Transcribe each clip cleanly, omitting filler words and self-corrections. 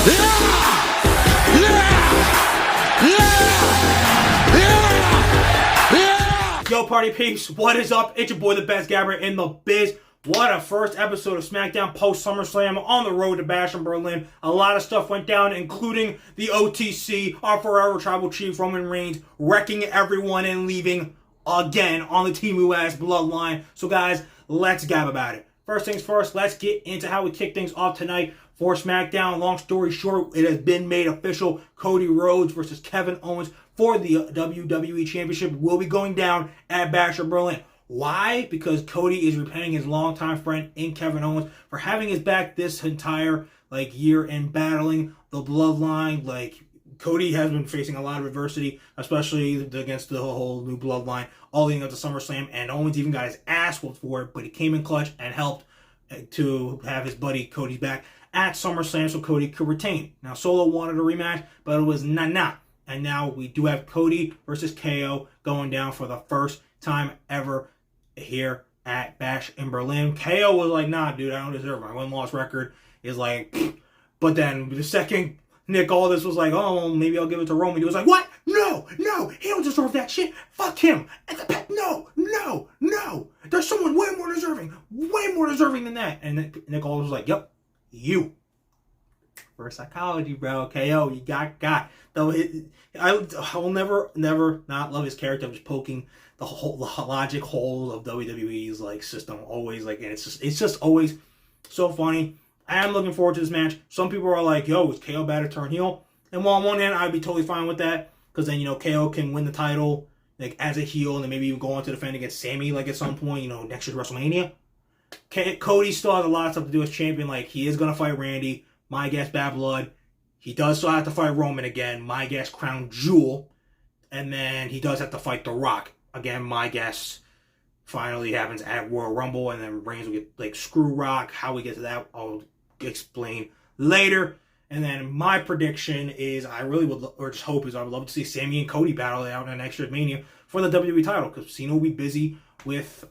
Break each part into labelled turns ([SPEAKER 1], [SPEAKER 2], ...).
[SPEAKER 1] Yo, party peeps, what is up? It's your boy, the best gabber in the biz. What a first episode of SmackDown post SummerSlam on the road to Bash in Berlin. A lot of stuff went down, including the OTC, our forever tribal chief Roman Reigns, wrecking everyone and leaving again on the TEMU ass bloodline. So guys, let's gab about it. First things first, let's get into how we kick things off tonight for SmackDown. Long story short, it has been made official. Cody Rhodes versus Kevin Owens for the WWE Championship will be going down at Bash in Berlin. Why? Because Cody is repaying his longtime friend in Kevin Owens for having his back this entire year and battling the bloodline. Cody has been facing a lot of adversity, especially against the whole new bloodline, all leading up to SummerSlam, and Owens even got his ass whooped for it, but he came in clutch and helped to have his buddy Cody back at SummerSlam so Cody could retain. Now, Solo wanted a rematch, but it was nah. And now we do have Cody versus KO going down for the first time ever here at Bash in Berlin. KO was like, nah, dude, I don't deserve it. My win-loss record is but then the second Nick Aldis was like, oh, well, maybe I'll give it to Roman. He was like, what? No, he don't deserve that shit. Fuck him. No. There's someone way more deserving than that. And Nick Aldis was like, yep, you. For psychology, bro. KO, you got. Though I will never not love his character. I'm just poking the logic holes of WWE's system. Always and it's just always so funny. I am looking forward to this match. Some people are like, yo, is KO bad to turn heel? And while on one hand, I'd be totally fine with that. Because then, KO can win the title as a heel and then maybe even go on to defend against Sammy at some point, next year's WrestleMania. Cody still has a lot of stuff to do as champion. He is going to fight Randy. My guess, Bad Blood. He does still have to fight Roman again. My guess, Crown Jewel. And then he does have to fight The Rock. Again, my guess finally happens at Royal Rumble. And then Reigns will get Screw Rock. How we get to that, I'll explain later. And then my prediction is I would love to see Sammy and Cody battle it out in next year's Mania for the WWE title. Because Cena will be busy with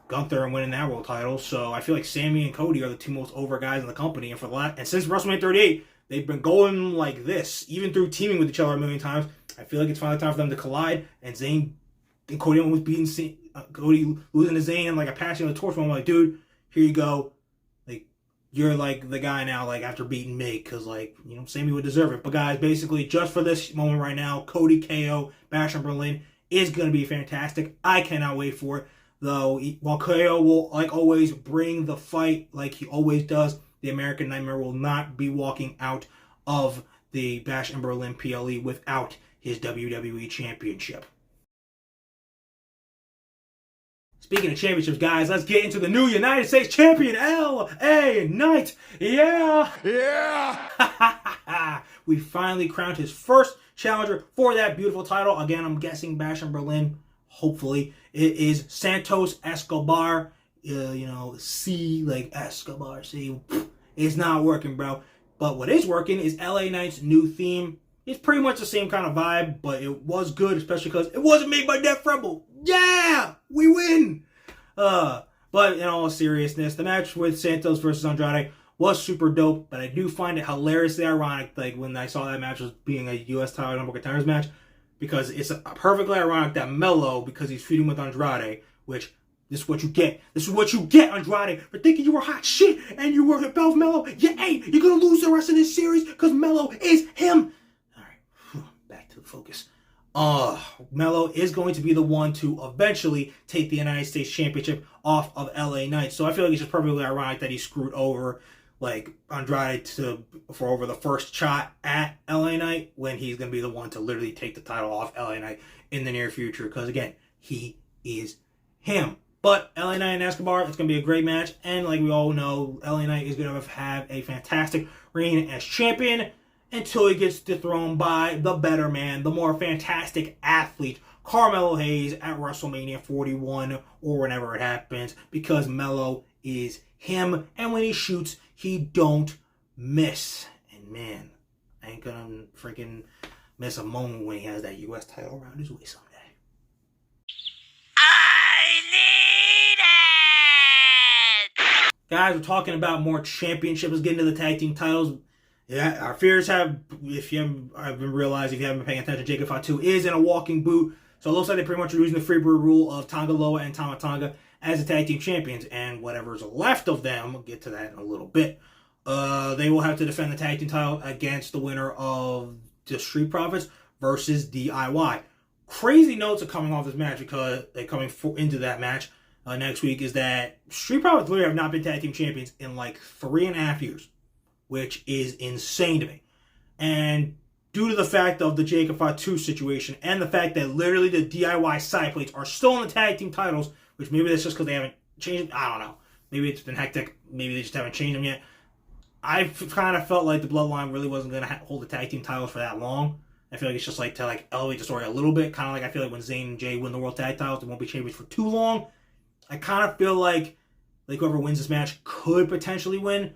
[SPEAKER 1] Gunther and winning that world title, so I feel like Sammy and Cody are the two most over guys in the company, and since WrestleMania 38, they've been going like this, even through teaming with each other a million times. I feel like it's finally time for them to collide, and Zayn and Cody almost beating Cody, losing to Zayn and a passing of the torch. I'm like, dude, here you go, you're the guy now, after beating me, because Sammy would deserve it. But guys, basically, just for this moment right now, Cody KO Bash in Berlin is going to be fantastic. I cannot wait for it. Though, while KO will, always, bring the fight like he always does, the American Nightmare will not be walking out of the Bash in Berlin PLE without his WWE Championship. Speaking of championships, guys, let's get into the new United States Champion, LA Knight. Yeah! We finally crowned his first challenger for that beautiful title. Again, I'm guessing Bash in Berlin. Hopefully, it is Santos Escobar. Escobar. See, it's not working, bro. But what is working is LA Knight's new theme. It's pretty much the same kind of vibe, but it was good, especially because it wasn't made by Def Rebel. Yeah, we win. But in all seriousness, the match with Santos versus Andrade was super dope. But I do find it hilariously ironic, when I saw that match as being a U.S. title number contenders match. Because it's perfectly ironic that Melo, because he's feuding with Andrade, which, this is what you get. This is what you get, Andrade, for thinking you were hot shit and you were above Melo. You ain't. You're going to lose the rest of this series because Melo is him. All right, back to the focus. Melo is going to be the one to eventually take the United States Championship off of LA Knight. So I feel like it's just perfectly ironic that he screwed over Andrade for over the first shot at LA Knight when he's going to be the one to literally take the title off LA Knight in the near future. Because, again, he is him. But LA Knight and Escobar, it's going to be a great match. And like we all know, LA Knight is going to have a fantastic reign as champion until he gets dethroned by the better man, the more fantastic athlete, Carmelo Hayes at WrestleMania 41 or whenever it happens. Because Melo is him. And when he shoots, he don't miss. And man, I ain't gonna freaking miss a moment when he has that U.S. title around his waist someday. I need it! Guys, we're talking about more championships. Let's get into the tag team titles. Yeah, our fears have, if you haven't, I've been realized if you haven't been paying attention, Jacob Fatu is in a walking boot. So it looks like they pretty much are using the Freebird rule of Tonga Loa and Tama Tonga as the tag team champions. And whatever's left of them, we'll get to that in a little bit, they will have to defend the tag team title against the winner of the Street Profits versus DIY. Crazy notes are coming off this match because they're coming into that match next week is that Street Profits literally have not been tag team champions in like 3.5 years, which is insane to me. And due to the fact of the Jacob Fatu situation and the fact that literally the DIY side plates are still in the tag team titles, which maybe that's just because they haven't changed. I don't know. Maybe it's been hectic. Maybe they just haven't changed them yet. I've kind of felt like the Bloodline really wasn't going to hold the tag team titles for that long. I feel like it's just like to like elevate the story a little bit. Kind of like I feel like when Zayn and Jay win the World Tag Titles, they won't be champions for too long. I kind of feel like whoever wins this match could potentially win.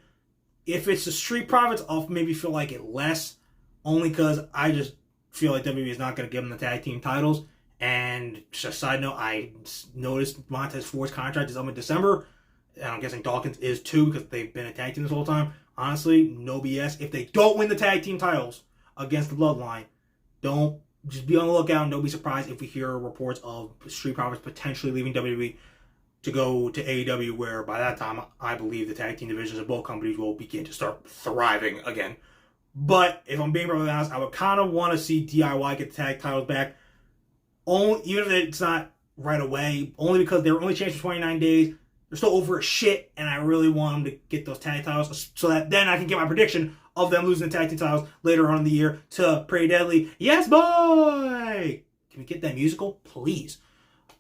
[SPEAKER 1] If it's the Street Profits, I'll maybe feel like it less. Only because I just feel like WWE is not going to give them the tag team titles. And just a side note, I noticed Montez Ford's contract is up in December. And I'm guessing Dawkins is too because they've been a tag team this whole time. Honestly, no BS. If they don't win the tag team titles against the Bloodline, don't just be on the lookout and don't be surprised if we hear reports of Street Profits potentially leaving WWE to go to AEW, where by that time I believe the tag team divisions of both companies will begin to start thriving again. But if I'm being really honest, I would kind of want to see DIY get the tag titles back, even if it's not right away, only because they were only changed for 29 days. They're still over as shit, and I really want them to get those tag titles so that then I can get my prediction of them losing the tag team titles later on in the year to Pretty Deadly. Yes, boy! Can we get that musical? Please.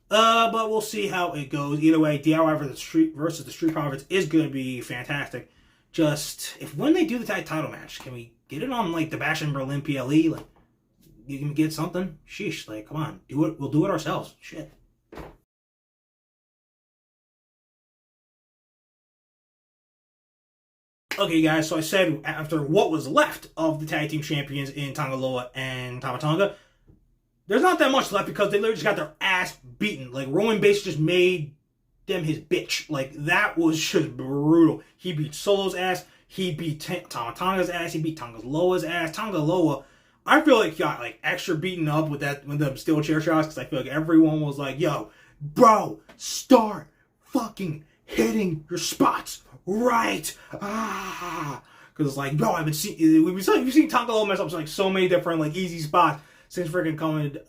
[SPEAKER 1] But we'll see how it goes. Either way, DIY versus the Street Profits is going to be fantastic. Just, when they do the tag title match, can we get it on, like, the Bash in Berlin PLE? Like, you can get something? Sheesh, like, come on. Do it. We'll do it ourselves. Shit. Okay, guys, so I said after what was left of the tag team champions in Tonga Loa and Tama Tonga, there's not that much left because they literally just got their ass beaten. Like, Roman Bass just made them his bitch. Like, that was just brutal. He beat Solo's ass. He beat Tama Tonga's ass. He beat Tonga Loa's ass. Tonga Loa, I feel like he got, like, extra beaten up with the steel chair shots because I feel like everyone was like, yo, bro, start fucking hitting your spots. Right, because it's like, bro, we've seen Tonga Loa mess up like so many different like easy spots since freaking coming to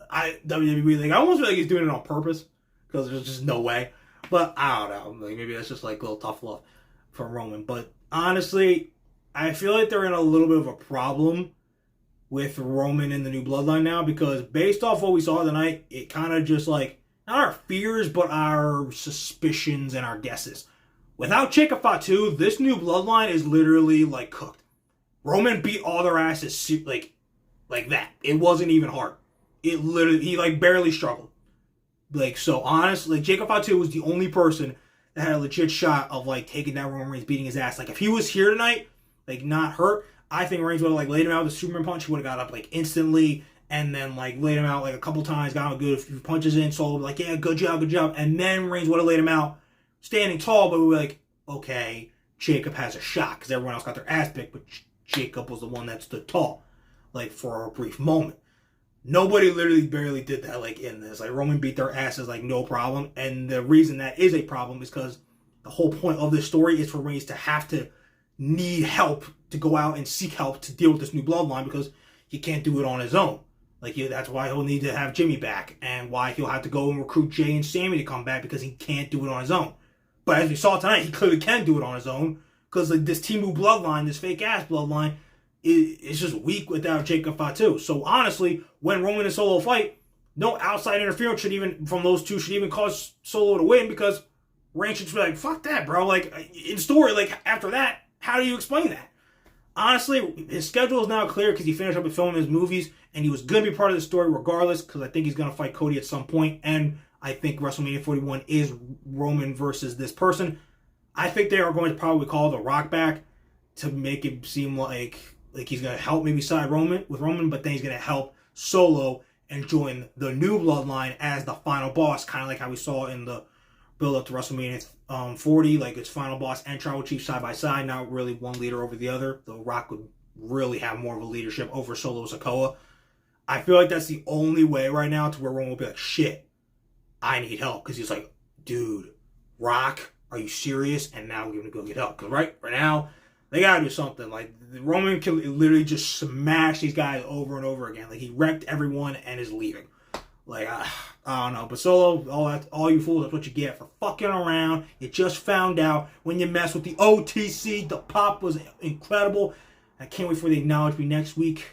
[SPEAKER 1] WWE. Like, I almost feel like he's doing it on purpose because there's just no way. But I don't know, like maybe that's just like a little tough love from Roman. But honestly, I feel like they're in a little bit of a problem with Roman in the new Bloodline now because based off what we saw tonight, it kind of just like not our fears but our suspicions and our guesses. Without Jacob Fatu, this new Bloodline is literally, like, cooked. Roman beat all their asses, like that. It wasn't even hard. It literally, he, like, barely struggled. Like, so, honestly, like, Jacob Fatu was the only person that had a legit shot of, like, taking down Roman Reigns, beating his ass. Like, if he was here tonight, like, not hurt, I think Reigns would have, like, laid him out with a Superman punch. He would have got up, like, instantly, and then, like, laid him out, like, a couple times, got him good, a few punches in, so, like, yeah, good job. And then Reigns would have laid him out standing tall, but we were like, okay, Jacob has a shot because everyone else got their ass picked, but Jacob was the one that stood tall, like, for a brief moment. Nobody literally barely did that, like, in this. Like, Roman beat their asses, like, no problem, and the reason that is a problem is because the whole point of this story is for Reigns to have to need help to go out and seek help to deal with this new Bloodline because he can't do it on his own. Like, that's why he'll need to have Jimmy back and why he'll have to go and recruit Jay and Sammy to come back because he can't do it on his own. But as we saw tonight, he clearly can do it on his own because like, this TEMU bloodline, this fake-ass bloodline, is just weak without Jacob Fatu. So honestly, when Roman and Solo fight, no outside interference from those two should even cause Solo to win because Reigns should just be like, fuck that, bro. Like, in story, like, after that, how do you explain that? Honestly, his schedule is now clear because he finished up with filming his movies and he was going to be part of the story regardless because I think he's going to fight Cody at some point and I think WrestleMania 41 is Roman versus this person. I think they are going to probably call The Rock back to make it seem like he's going to help maybe side with Roman, but then he's going to help Solo and join the new Bloodline as the final boss, kind of like how we saw in the build-up to WrestleMania 40, like its final boss and Tribal Chief side by side, not really one leader over the other. The Rock would really have more of a leadership over Solo Sikoa. I feel like that's the only way right now to where Roman will be like, shit, I need help. Because he's like, dude, Rock, are you serious? And now we're going to go get help. Because right now, they got to do something. Like, Roman can literally just smash these guys over and over again. Like, he wrecked everyone and is leaving. Like, I don't know. But Solo, all you fools, that's what you get for fucking around. You just found out when you mess with the OTC. The pop was incredible. I can't wait for the acknowledgement next week.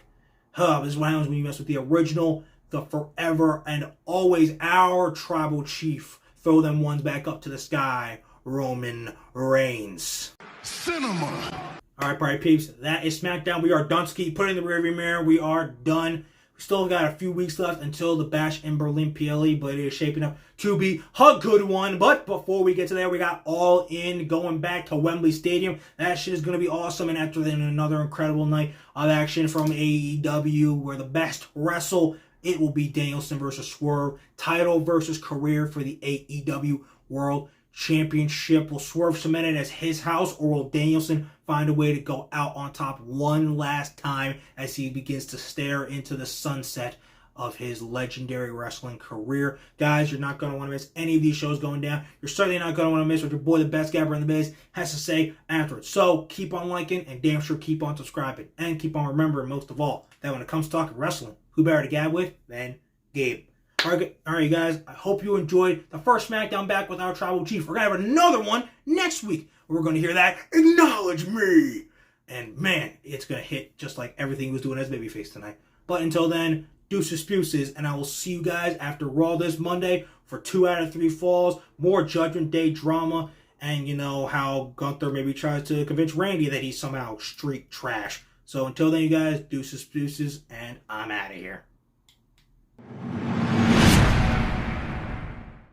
[SPEAKER 1] This is what happens when you mess with the original, the forever and always our tribal chief. Throw them ones back up to the sky. Roman Reigns. Cinema. Alright, party peeps. That is SmackDown. We are done. Put it in the rearview mirror. We are done. We still got a few weeks left until the Bash in Berlin PLE, but it is shaping up to be a good one. But before we get to there, we got All In going back to Wembley Stadium. That shit is going to be awesome. And after then, another incredible night of action from AEW, where the best wrestle, it will be Danielson versus Swerve. Title versus career for the AEW World Championship. Will Swerve cement it as his house, or will Danielson find a way to go out on top one last time as he begins to stare into the sunset of his legendary wrestling career? Guys, you're not going to want to miss any of these shows going down. You're certainly not going to want to miss what your boy, the best gabber in the biz, has to say afterwards. So keep on liking and damn sure keep on subscribing. And keep on remembering, most of all, that when it comes to talking wrestling, who better to gab with than Gabe? All right, guys, I hope you enjoyed the first SmackDown back with our tribal chief. We're going to have another one next week. We're going to hear that acknowledge me. And man, it's going to hit just like everything he was doing as babyface tonight. But until then, deuces puces, and I will see you guys after Raw this Monday for 2 out of 3 falls, more Judgment Day drama, and you know how Gunther maybe tries to convince Randy that he's somehow street trash. So until then, you guys, deuces puces, and I'm out of here.